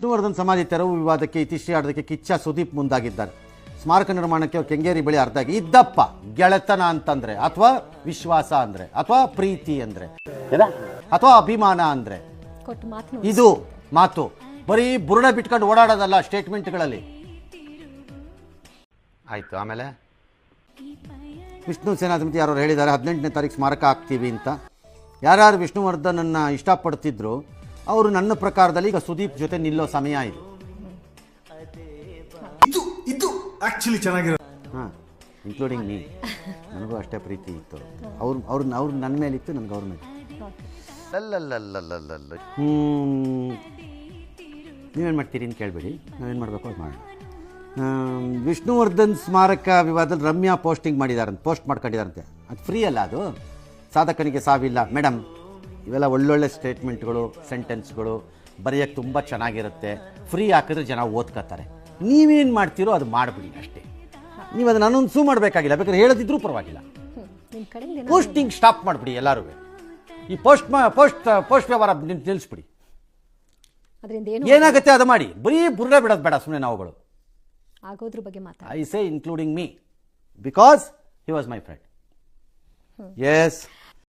ವಿಷ್ಣುವರ್ಧನ್ ಸಮಾಧಿ ತೆರವು ವಿವಾದಕ್ಕೆ ಇತಿಶ್ರೀ ಆಡೋದಕ್ಕೆ ಕಿಚ್ಚ ಸುದೀಪ್ ಮುಂದಾಗಿದ್ದಾರೆ. ಸ್ಮಾರಕ ನಿರ್ಮಾಣಕ್ಕೆ ಕೆಂಗೇರಿ ಬಳಿ ಅರ್ಧಾಗಿ ಇದ್ದಪ್ಪ ಗೆಳೆತನ ಅಂತಂದ್ರೆ ಅಥವಾ ವಿಶ್ವಾಸ ಅಂದ್ರೆ ಅಥವಾ ಪ್ರೀತಿ ಅಂದ್ರೆ ಅಥವಾ ಅಭಿಮಾನ ಅಂದ್ರೆ ಇದು ಮಾತು ಬರೀ ಬುರುಡ ಬಿಟ್ಕೊಂಡು ಓಡಾಡೋದಲ್ಲ ಸ್ಟೇಟ್ಮೆಂಟ್ಗಳಲ್ಲಿ. ಆಯ್ತು. ಆಮೇಲೆ ವಿಷ್ಣು ಸೇನಾ ಸಮಿತಿ ಯಾರು ಹೇಳಿದ್ದಾರೆ 18ನೇ ತಾರೀಕು ಸ್ಮಾರಕ ಹಾಕ್ತೀವಿ ಅಂತ. ಯಾರ್ಯಾರು ವಿಷ್ಣುವರ್ಧನನ್ನ ಇಷ್ಟಪಡ್ತಿದ್ರು ಅವರು ನನ್ನ ಪ್ರಕಾರದಲ್ಲಿ ಈಗ ಸುದೀಪ್ ಜೊತೆ ನಿಲ್ಲೋ ಸಮಯ ಇದು. ಇದು ಆಕ್ಚುಲಿ ಚೆನ್ನಾಗಿರೋದು. ಹಾಂ, ಇನ್ಕ್ಲೂಡಿಂಗ್ ಮೀ. ನನಗೂ ಅಷ್ಟೇ ಪ್ರೀತಿ ಇತ್ತು. ಅವ್ರು ನನ್ನ ಮೇಲಿತ್ತು, ನನಗೆ ಅವ್ರ ಮೇಲೆ. ನೀವೇನು ಮಾಡ್ತೀರಿ ಅಂತ ಕೇಳಬೇಡಿ, ನಾವೇನು ಮಾಡಬೇಕು ಅದು ಮಾಡೋಣ. ವಿಷ್ಣುವರ್ಧನ್ ಸ್ಮಾರಕ ವಿವಾದದಲ್ಲಿ ರಮ್ಯಾ ಪೋಸ್ಟ್ ಮಾಡ್ಕೊಂಡಿದ್ದಾರಂತೆ. ಅದು ಫ್ರೀ ಅಲ್ಲ, ಅದು ಸಾಧಕನಿಗೆ ಸಾವಿಲ್ಲ ಮೇಡಮ್. ಇವೆಲ್ಲ ಒಳ್ಳೊಳ್ಳೆ ಸ್ಟೇಟ್ಮೆಂಟ್ಗಳು, ಸೆಂಟೆನ್ಸ್ಗಳು ಬರೆಯೋಕ್ಕೆ ತುಂಬ ಚೆನ್ನಾಗಿರುತ್ತೆ. ಫ್ರೀ ಹಾಕಿದ್ರೆ ಜನ ಓದ್ಕೋತಾರೆ. ನೀವೇನು ಮಾಡ್ತೀರೋ ಅದು ಮಾಡಿಬಿಡಿ ಅಷ್ಟೇ. ನೀವು ಅದನ್ನು ಅನೌನ್ಸು ಮಾಡಬೇಕಾಗಿಲ್ಲ, ಬೇಕಾದ್ರೆ ಹೇಳದಿದ್ರೂ ಪರವಾಗಿಲ್ಲ. ಪೋಸ್ಟಿಂಗ್ ಸ್ಟಾಪ್ ಮಾಡಿಬಿಡಿ ಎಲ್ಲರೂ. ಈ ಪೋಸ್ಟ್ ವ್ಯವಹಾರ ನಿಲ್ಲಿಸ್ಬಿಡಿ. ಏನಾಗುತ್ತೆ ಅದು ಮಾಡಿ. ಬರೀ ಬುರ್ರೆ ಬಿಡೋದು ಬೇಡ ಸುಮ್ಮನೆ ನಾವುಗಳು. ಆಗೋದ್ರ ಬಗ್ಗೆ ಮಾತಾಡಿ. I say including me because he was my friend. S.